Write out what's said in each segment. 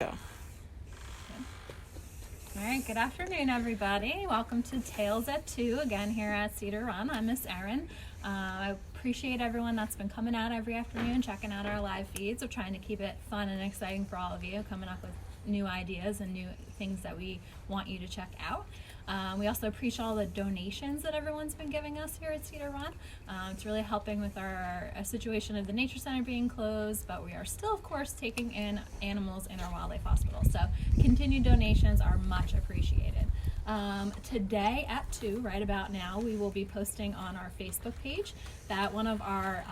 All right, good afternoon, everybody. Welcome to Tales at 2, again here at Cedar Run. I'm Miss Erin. I appreciate everyone that's been coming out every afternoon, checking out our live feeds. We're trying to keep it fun and exciting for all of you, coming up with new ideas and new things that we want you to check out. We also appreciate all the donations that everyone's been giving us here at Cedar Run. It's really helping with our situation of the Nature Center being closed, but we are still, of course, taking in animals in our wildlife hospital. So continued donations are much appreciated. Today at 2, right about now, we will be posting on our Facebook page that one of our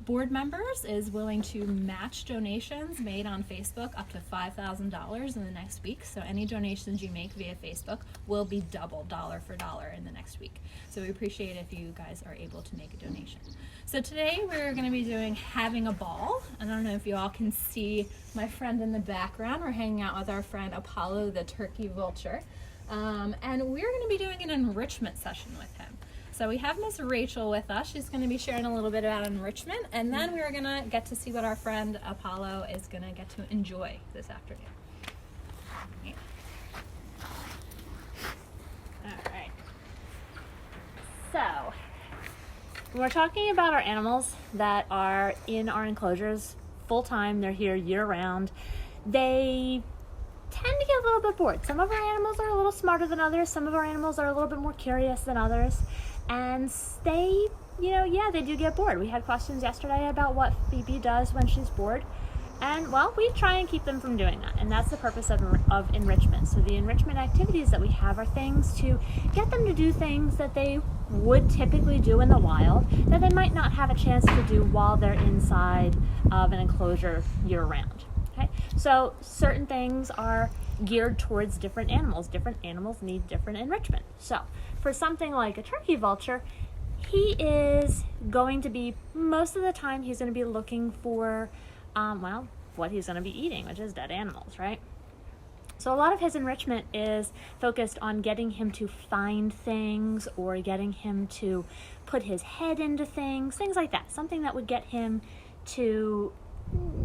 board members is willing to match donations made on Facebook up to $5,000 in the next week. So any donations you make via Facebook will be doubled dollar for dollar in the next week. So we appreciate if you guys are able to make a donation. So today we're going to be doing Having a Ball. I don't know if you all can see my friend in the background. We're hanging out with our friend Apollo the turkey vulture. And we're going to be doing an enrichment session with him. So we have Miss Rachel with us. She's going to be sharing a little bit about enrichment, and then we're going to get to see what our friend Apollo is going to get to enjoy this afternoon. Yeah. All right. So, when we're talking about our animals that are in our enclosures full-time, they're here year-round, they tend to get a little bit bored. Some of our animals are a little smarter than others. Some of our animals are a little bit more curious than others. And they do get bored. We had questions yesterday about what Phoebe does when she's bored. And, well, we try and keep them from doing that. And that's the purpose of enrichment. So the enrichment activities that we have are things to get them to do things that they would typically do in the wild that they might not have a chance to do while they're inside of an enclosure year-round. Okay? So certain things are geared towards different animals. Different animals need different enrichment. So for something like a turkey vulture, he is going to be, most of the time, he's going to be looking for, what he's going to be eating, which is dead animals, right? So a lot of his enrichment is focused on getting him to find things or getting him to put his head into things like that. Something that would get him to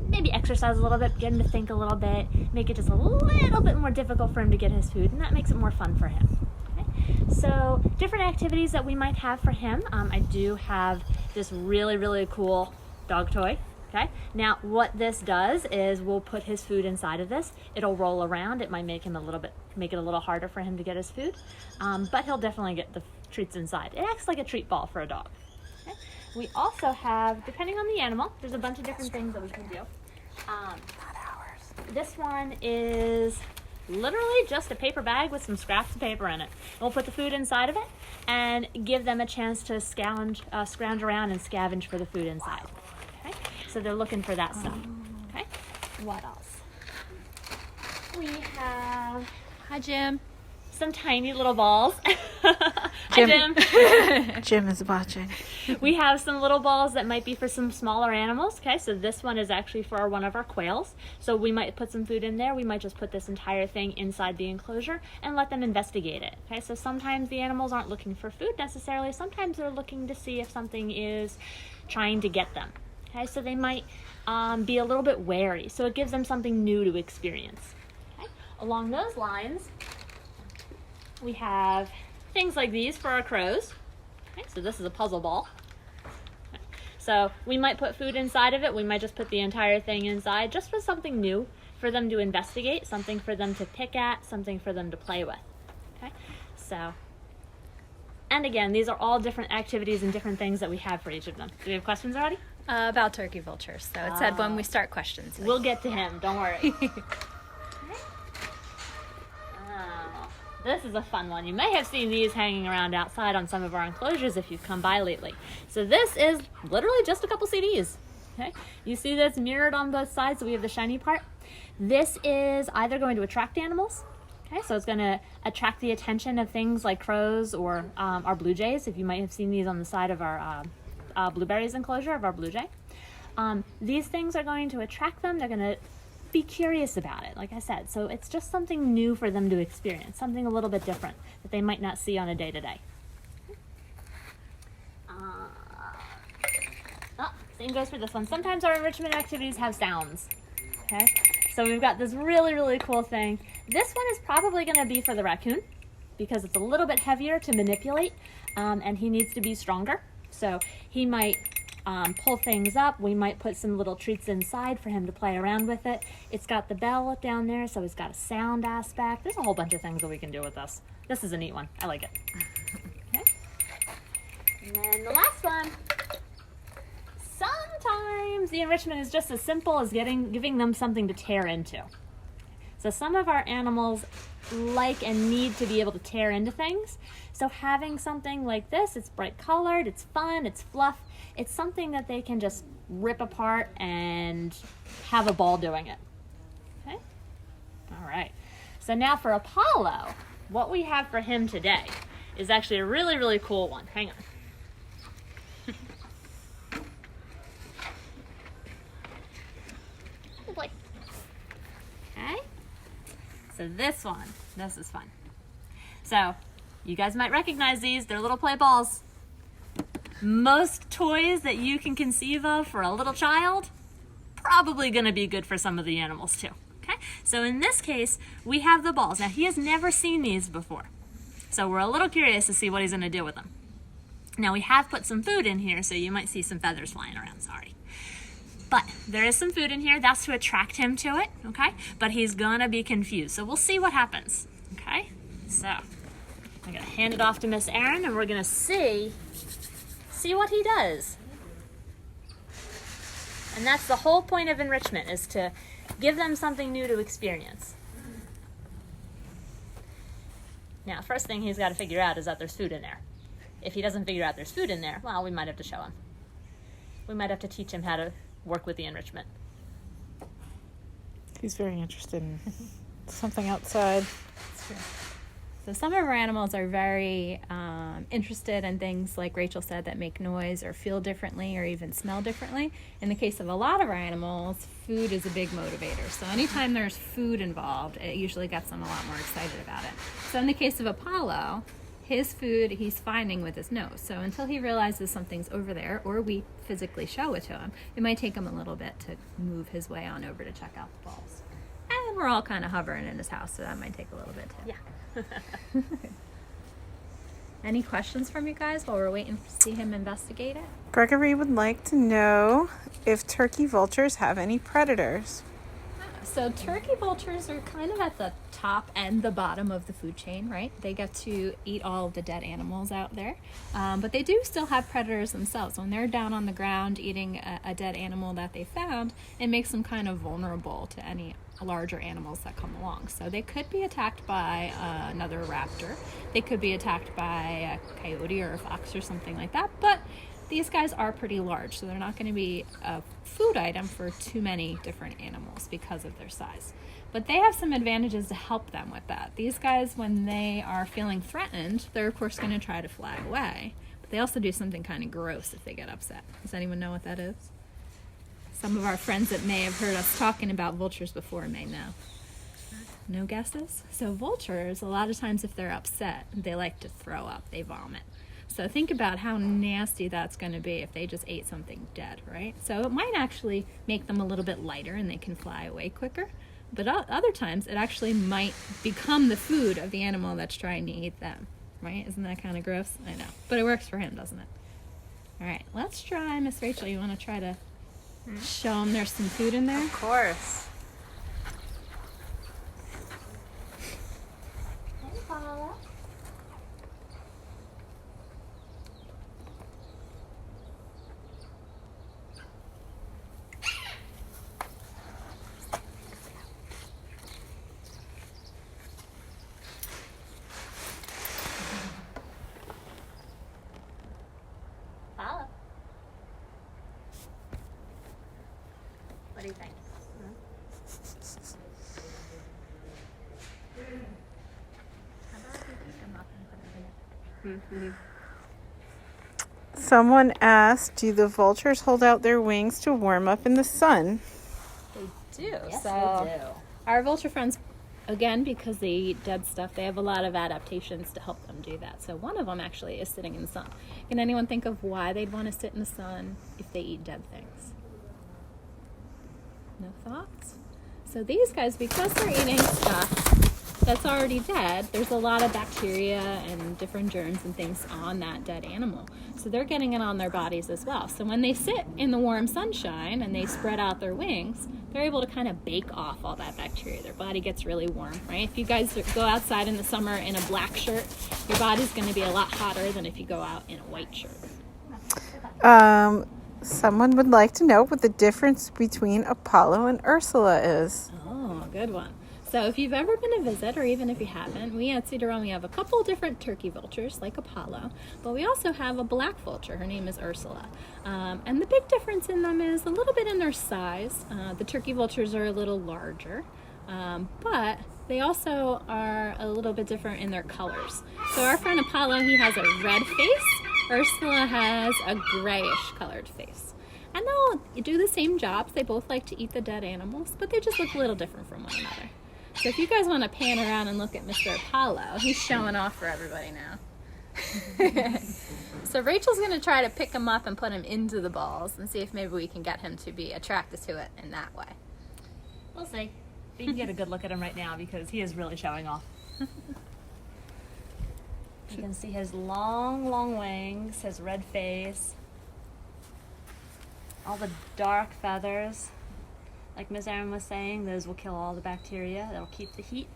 maybe exercise a little bit, get him to think a little bit, make it just a little bit more difficult for him to get his food, and that makes it more fun for him. Okay? So different activities that we might have for him. I do have this really, really cool dog toy. Okay. Now what this does is we'll put his food inside of this. It'll roll around. It might make it a little harder for him to get his food, but he'll definitely get the treats inside. It acts like a treat ball for a dog. Okay? We also have, depending on the animal, there's a bunch of different things that we can do. This one is literally just a paper bag with some scraps of paper in it. We'll put the food inside of it and give them a chance to scrounge around and scavenge for the food inside. Okay? So they're looking for that stuff. Okay? What else? We have, hi Jim, some tiny little balls. Hi Jim. Jim is watching. We have some little balls that might be for some smaller animals. Okay, so this one is actually for one of our quails. So we might put some food in there. We might just put this entire thing inside the enclosure and let them investigate it. Okay, so sometimes the animals aren't looking for food necessarily. Sometimes they're looking to see if something is trying to get them. Okay, so they might be a little bit wary. So it gives them something new to experience. Okay, along those lines, we have things like these for our crows. Okay, so this is a puzzle ball. Okay, so we might put food inside of it. We might just put the entire thing inside just for something new for them to investigate, something for them to pick at, something for them to play with. Okay, so, and again, these are all different activities and different things that we have for each of them. Do we have questions already? About turkey vultures. So it said when we start questions. We'll get to him. Don't worry. This is a fun one. You may have seen these hanging around outside on some of our enclosures if you've come by lately. So this is literally just a couple CDs. Okay? You see this mirrored on both sides, so we have the shiny part. This is either going to attract animals. Okay, so it's going to attract the attention of things like crows or our blue jays. If you might have seen these on the side of our blueberries enclosure of our blue jay. These things are going to attract them. They're going to be curious about it, like I said. So it's just something new for them to experience, something a little bit different that they might not see on a day-to-day. Same goes for this one. Sometimes our enrichment activities have sounds. Okay? So we've got this really, really cool thing. This one is probably going to be for the raccoon because it's a little bit heavier to manipulate, and he needs to be stronger. So he might pull things up. We might put some little treats inside for him to play around with it. It's got the bell down there, so it's got a sound aspect. There's a whole bunch of things that we can do with this. This is a neat one. I like it. Okay. And then the last one. Sometimes the enrichment is just as simple as giving them something to tear into. So some of our animals like and need to be able to tear into things. So having something like this, it's bright colored, it's fun, it's fluff. It's something that they can just rip apart and have a ball doing it. Okay? All right. So now for Apollo, what we have for him today is actually a really, really cool one. Hang on. Okay, so this is fun. So you guys might recognize these. They're little play balls. Most toys that you can conceive of for a little child, probably going to be good for some of the animals too. Okay, so in this case, we have the balls. Now he has never seen these before, so we're a little curious to see what he's going to do with them. Now we have put some food in here, so you might see some feathers flying around, sorry. But there is some food in here. That's to attract him to it, okay? But he's gonna be confused. So we'll see what happens, okay? So I'm gonna hand it off to Miss Erin, and we're gonna see what he does. And that's the whole point of enrichment, is to give them something new to experience. Now, first thing he's gotta figure out is that there's food in there. If he doesn't figure out there's food in there, well, we might have to show him. We might have to teach him how to work with the enrichment. He's very interested in something outside. That's true. So some of our animals are very interested in things, like Rachel said, that make noise or feel differently or even smell differently. In the case of a lot of our animals, food is a big motivator. So anytime there's food involved, it usually gets them a lot more excited about it. So in the case of Apollo, his food he's finding with his nose. So until he realizes something's over there, or we physically show it to him, it might take him a little bit to move his way on over to check out the balls. And we're all kind of hovering in his house, so that might take a little bit too. Yeah. Any questions from you guys while we're waiting to see him investigate it? Gregory would like to know if turkey vultures have any predators. So turkey vultures are kind of at the top and the bottom of the food chain, right? They get to eat all of the dead animals out there. But they do still have predators themselves. When they're down on the ground eating a dead animal that they found, it makes them kind of vulnerable to any larger animals that come along. So they could be attacked by another raptor. They could be attacked by a coyote or a fox or something like that. But these guys are pretty large, so they're not going to be a food item for too many different animals because of their size. But they have some advantages to help them with that. These guys, when they are feeling threatened, they're of course going to try to fly away. But they also do something kind of gross if they get upset. Does anyone know what that is? Some of our friends that may have heard us talking about vultures before may know. No guesses? So vultures, a lot of times if they're upset, they like to throw up. They vomit. So think about how nasty that's going to be if they just ate something dead, right? So it might actually make them a little bit lighter and they can fly away quicker. But other times it actually might become the food of the animal that's trying to eat them, right? Isn't that kind of gross? I know. But it works for him, doesn't it? All right, let's try. Miss Rachel, you want to try to show him there's some food in there? Of course. Hey, Paula. Paula. What do you think? Someone asked, do the vultures hold out their wings to warm up in the sun? They do. Yes, So they do. our vulture friends, again, because they eat dead stuff, they have a lot of adaptations to help them do that. So one of them actually is sitting in the sun. Can anyone think of why they'd want to sit in the sun if they eat dead things? No thoughts? So these guys, because they're eating stuff that's already dead, there's a lot of bacteria and different germs and things on that dead animal. So they're getting it on their bodies as well. So when they sit in the warm sunshine and they spread out their wings, they're able to kind of bake off all that bacteria. Their body gets really warm, right? If you guys go outside in the summer in a black shirt, your body's going to be a lot hotter than if you go out in a white shirt. Someone would like to know what the difference between Apollo and Ursula is. Oh, good one. So if you've ever been to visit, or even if you haven't, we at Cedar Run, we have a couple different turkey vultures, like Apollo, but we also have a black vulture. Her name is Ursula. And the big difference in them is a little bit in their size. The turkey vultures are a little larger, but they also are a little bit different in their colors. So our friend Apollo, he has a red face. Ursula has a grayish colored face. And they'll do the same jobs. They both like to eat the dead animals, but they just look a little different from one another. So if you guys want to pan around and look at Mr. Apollo, he's showing off for everybody now. So Rachel's going to try to pick him up and put him into the balls and see if maybe we can get him to be attracted to it in that way. We'll see. We can get a good look at him right now because he is really showing off. You can see his long, long wings, his red face, all the dark feathers. Like Ms. Erin was saying, those will kill all the bacteria. That'll keep the heat.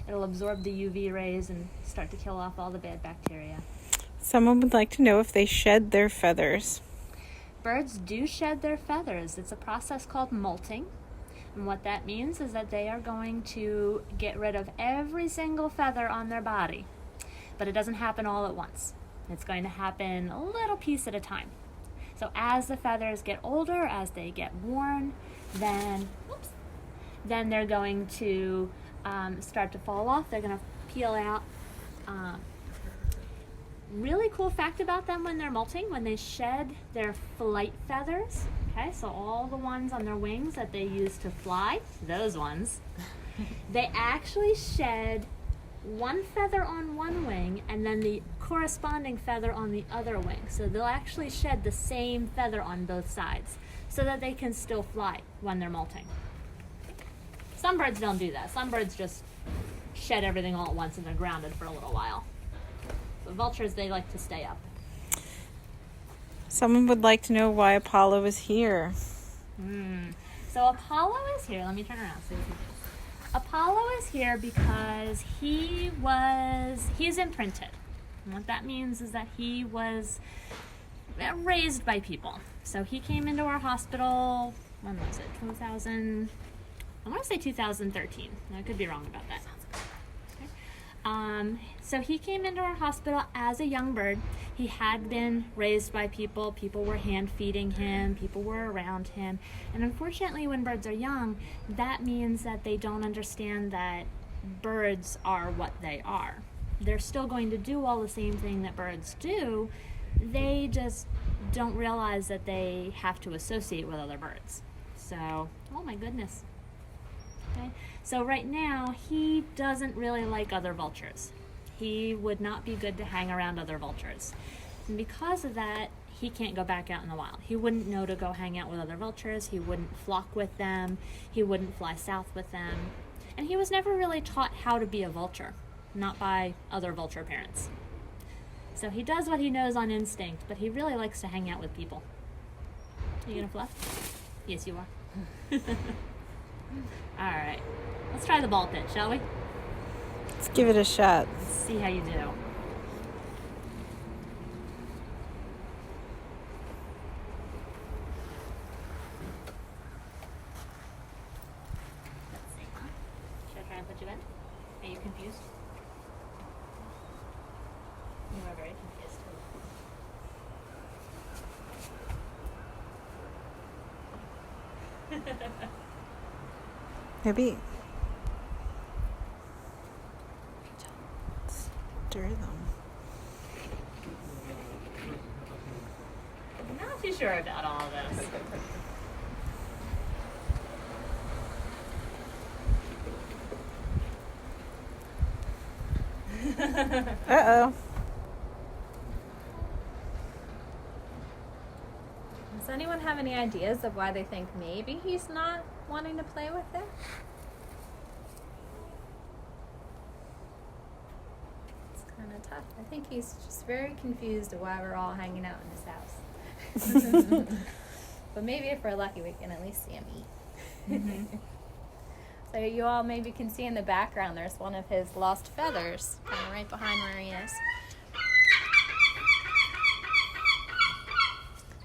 It'll absorb the UV rays and start to kill off all the bad bacteria. Someone would like to know if they shed their feathers. Birds do shed their feathers. It's a process called molting. And what that means is that they are going to get rid of every single feather on their body. But it doesn't happen all at once. It's going to happen a little piece at a time. So as the feathers get older, as they get worn, then they're going to start to fall off. They're going to peel out. Really cool fact about them when they're molting, when they shed their flight feathers, okay, so all the ones on their wings that they use to fly, those ones, they actually shed one feather on one wing and then the corresponding feather on the other wing. So they'll actually shed the same feather on both sides so that they can still fly when they're molting. Some birds don't do that. Some birds just shed everything all at once and they're grounded for a little while. But vultures, they like to stay up. Someone would like to know why Apollo is here. So Apollo is here. Let me turn around so you can. Apollo is here because he's imprinted. And what that means is that he was raised by people. So he came into our hospital, when was it? I want to say 2013. I could be wrong about that. Okay. So he came into our hospital as a young bird. He had been raised by people. People were hand feeding him. People were around him. And unfortunately, when birds are young, that means that they don't understand that birds are what they are. They're still going to do all the same thing that birds do. They just don't realize that they have to associate with other birds. So, oh my goodness. Okay. So right now, he doesn't really like other vultures. He would not be good to hang around other vultures. And because of that, he can't go back out in the wild. He wouldn't know to go hang out with other vultures. He wouldn't flock with them. He wouldn't fly south with them. And he was never really taught how to be a vulture, not by other vulture parents. So he does what he knows on instinct, but he really likes to hang out with people. You gonna fluff? Yes, you are. All right. Let's try the ball pit, shall we? Let's give it a shot. Let's see how you do. Let's see, huh? Should I try and put you in? Are you confused? You are very confused. Maybe stir them. I'm not too sure about all of this. Uh-oh. Does anyone have any ideas of why they think maybe he's not wanting to play with it. It's kind of tough. I think he's just very confused of why we're all hanging out in his house. But maybe if we're lucky, we can at least see him eat. Mm-hmm. So you all maybe can see in the background there's one of his lost feathers, kind of right behind where he is.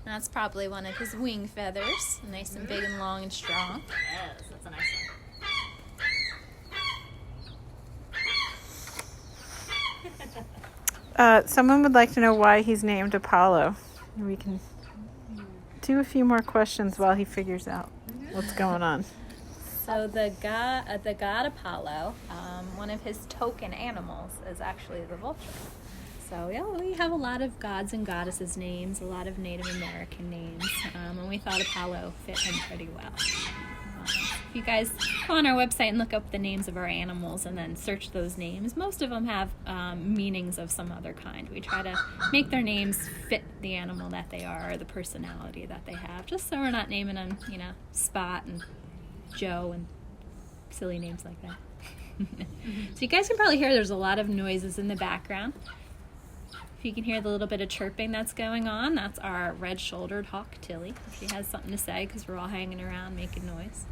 That's probably one of his wing feathers, nice and big and long and strong. Yes, that's a nice one. Someone would like to know why he's named Apollo. We can do a few more questions while he figures out what's going on. So the god Apollo, one of his token animals is actually the vulture. So yeah, we have a lot of gods and goddesses names, a lot of Native American names, and we thought Apollo fit him pretty well. If you guys go on our website and look up the names of our animals and then search those names, most of them have meanings of some other kind. We try to make their names fit the animal that they are or the personality that they have, just so we're not naming them, Spot and Joe and silly names like that. So you guys can probably hear there's a lot of noises in the background. If you can hear the little bit of chirping that's going on, that's our red-shouldered hawk, Tilly. She has something to say because we're all hanging around making noise.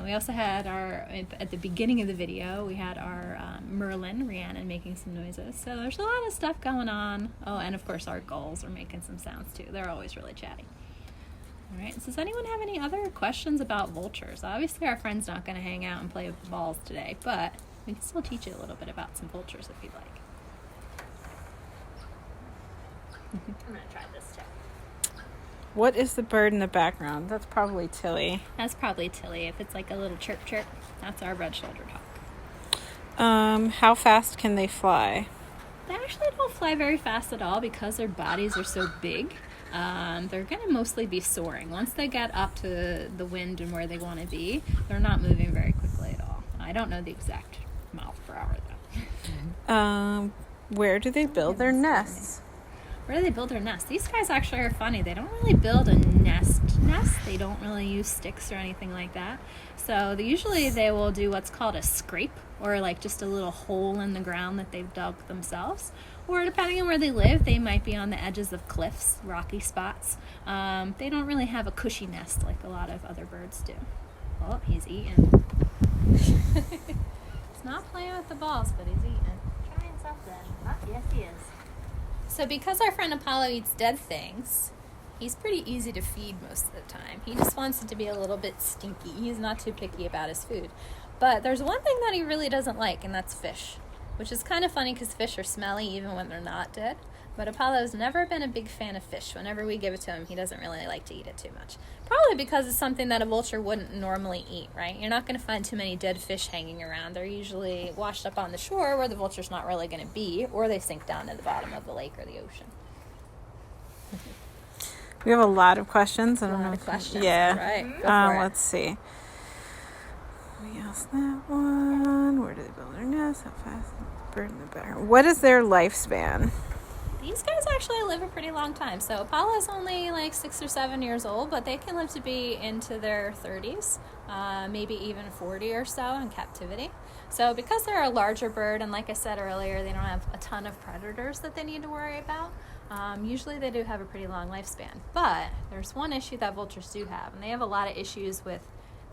We also had at the beginning of the video, we had our Merlin, Rhiannon, making some noises. So there's a lot of stuff going on. Oh, and of course our gulls are making some sounds too. They're always really chatty. All right, so does anyone have any other questions about vultures? Obviously our friend's not going to hang out and play with the balls today, but we can still teach you a little bit about some vultures if you'd like. I'm going to try this too. What is the bird in the background? That's probably Tilly. That's probably Tilly. If it's like a little chirp chirp, that's our red-shouldered hawk. How fast can they fly? They actually don't fly very fast at all because their bodies are so big. They're going to mostly be soaring. Once they get up to the wind and where they want to be, they're not moving very quickly at all. I don't know the exact mile per hour though. Where do they build their nests? Where do they build their nests? These guys actually are funny. They don't really build a nest. They don't really use sticks or anything like that. So usually they will do what's called a scrape, or like just a little hole in the ground that they've dug themselves. Or depending on where they live, they might be on the edges of cliffs, rocky spots. They don't really have a cushy nest like a lot of other birds do. Oh, he's eating. He's not playing with the balls, but he's eating. Trying something. Oh, yes, he is. So because our friend Apollo eats dead things, he's pretty easy to feed most of the time. He just wants it to be a little bit stinky. He's not too picky about his food. But there's one thing that he really doesn't like, and that's fish. Which is kind of funny because fish are smelly even when they're not dead. But Apollo's never been a big fan of fish. Whenever we give it to him, he doesn't really like to eat it too much. Probably because it's something that a vulture wouldn't normally eat, right? You're not going to find too many dead fish hanging around. They're usually washed up on the shore where the vulture's not really going to be, or they sink down to the bottom of the lake or the ocean. We have a lot of questions. I don't know. Questions. Yeah. Right. Go for it. Let's see. We asked that one. Where do they build their nest? How fast? Bird in the background. What is their lifespan? These guys actually live a pretty long time. So Apollo's only like 6 or 7 years old, but they can live to be into their 30s, maybe even 40 or so in captivity. So because they're a larger bird, and like I said earlier, they don't have a ton of predators that they need to worry about, usually they do have a pretty long lifespan. But there's one issue that vultures do have, and they have a lot of issues with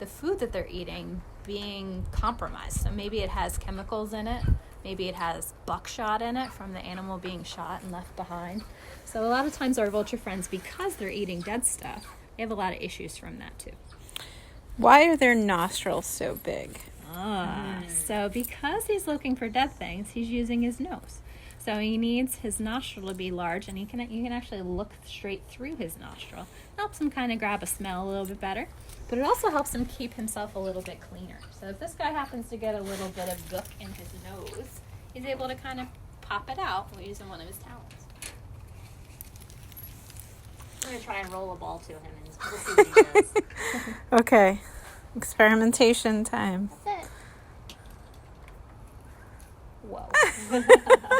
the food that they're eating being compromised. So maybe it has chemicals in it. Maybe it has buckshot in it from the animal being shot and left behind. So a lot of times our vulture friends, because they're eating dead stuff, they have a lot of issues from that too. Why are their nostrils so big? So because he's looking for dead things, he's using his nose. So he needs his nostril to be large, and you can actually look straight through his nostril. Helps him kind of grab a smell a little bit better, but it also helps him keep himself a little bit cleaner. So if this guy happens to get a little bit of gook in his nose, he's able to kind of pop it out using one of his talons. I'm going to try and roll a ball to him, and we'll see what he does. Okay. Experimentation time. That's it. Whoa.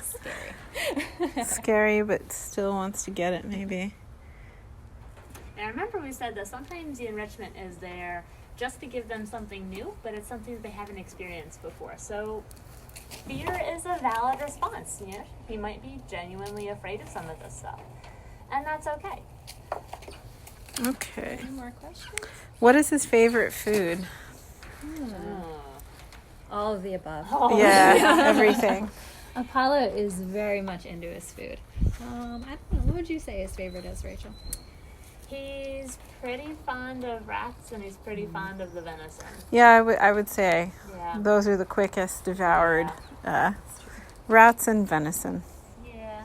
Scary. Scary, but still wants to get it, maybe. And I remember we said that sometimes the enrichment is there just to give them something new, but it's something that they haven't experienced before. So fear is a valid response. You know, he might be genuinely afraid of some of this stuff, and that's okay. Okay. Any more questions? What is his favorite food? All of the above. Oh, Yeah, everything. Apollo is very much into his food. I don't know. What would you say his favorite is, Rachel? He's pretty fond of rats, and he's pretty fond of the venison. Yeah, I would say Yeah. those are the quickest devoured. Rats and venison. Yeah.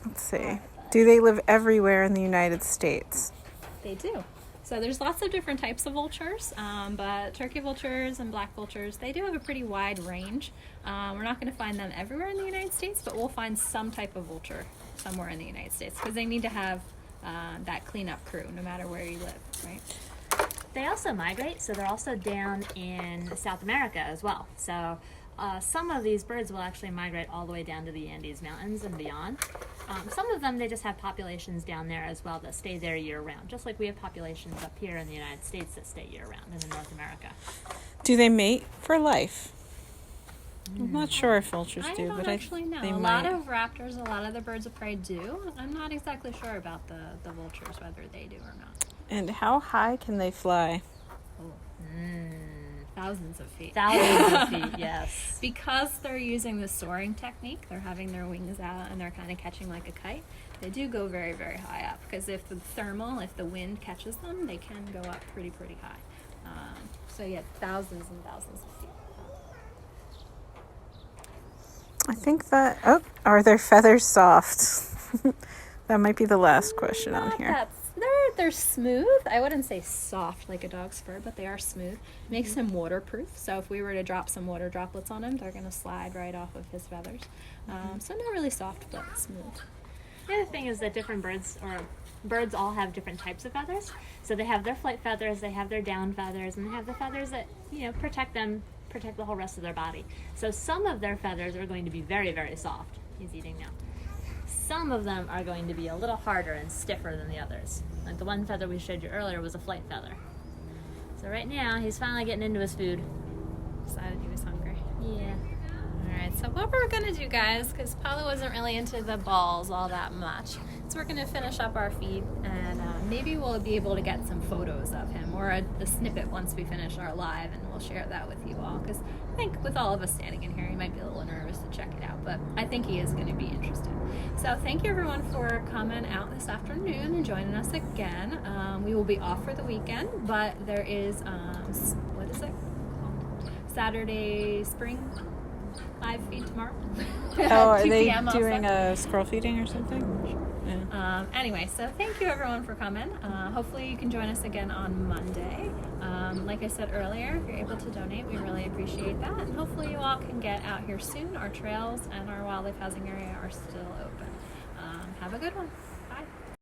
Let's see. Do they live everywhere in the United States? They do. So there's lots of different types of vultures, but turkey vultures and black vultures, they do have a pretty wide range. We're not going to find them everywhere in the United States, but we'll find some type of vulture somewhere in the United States because they need to have that cleanup crew no matter where you live, right? They also migrate, so they're also down in South America as well. So some of these birds will actually migrate all the way down to the Andes Mountains and beyond. Some of them, they just have populations down there as well that stay there year-round, just like we have populations up here in the United States that stay year-round and in North America. Do they mate for life? I'm not sure if vultures I do, don't but actually know. they A might. lot of raptors, a lot of the birds of prey do. I'm not exactly sure about the vultures, whether they do or not. And how high can they fly? Thousands of feet. Thousands of feet, yes. Because they're using the soaring technique, they're having their wings out and they're kind of catching like a kite. They do go very, very high up because if the wind catches them, they can go up pretty high. So yeah, thousands and thousands of feet. I think that. Oh, are their feathers soft? That might be the last question on here. They're smooth. I wouldn't say soft like a dog's fur, but they are smooth. Makes him waterproof. So if we were to drop some water droplets on him, they're going to slide right off of his feathers. So not really soft, but smooth. The other thing is that different birds all have different types of feathers. So they have their flight feathers, they have their down feathers, and they have the feathers that, protect the whole rest of their body. So some of their feathers are going to be very, very soft. He's eating now. Some of them are going to be a little harder and stiffer than the others. Like the one feather we showed you earlier was a flight feather. So right now, he's finally getting into his food. Decided he was hungry. Yeah. Alright, so what we're going to do, guys, because Paulo wasn't really into the balls all that much, is we're going to finish up our feed, and maybe we'll be able to get some photos of him, or a snippet once we finish our live, and we'll share that with you all, because I think with all of us standing in here, he might be a little nervous to check it out, but I think he is going to be interested. So thank you, everyone, for coming out this afternoon and joining us again. We will be off for the weekend, but there is, what is it called? Saturday Spring live feed tomorrow. Oh, are 2 they p.m. also. doing a squirrel feeding or something? Yeah. Anyway, so thank you everyone for coming. Hopefully you can join us again on Monday. Like I said earlier, if you're able to donate, we really appreciate that. And hopefully you all can get out here soon. Our trails and our wildlife housing area are still open. Have a good one.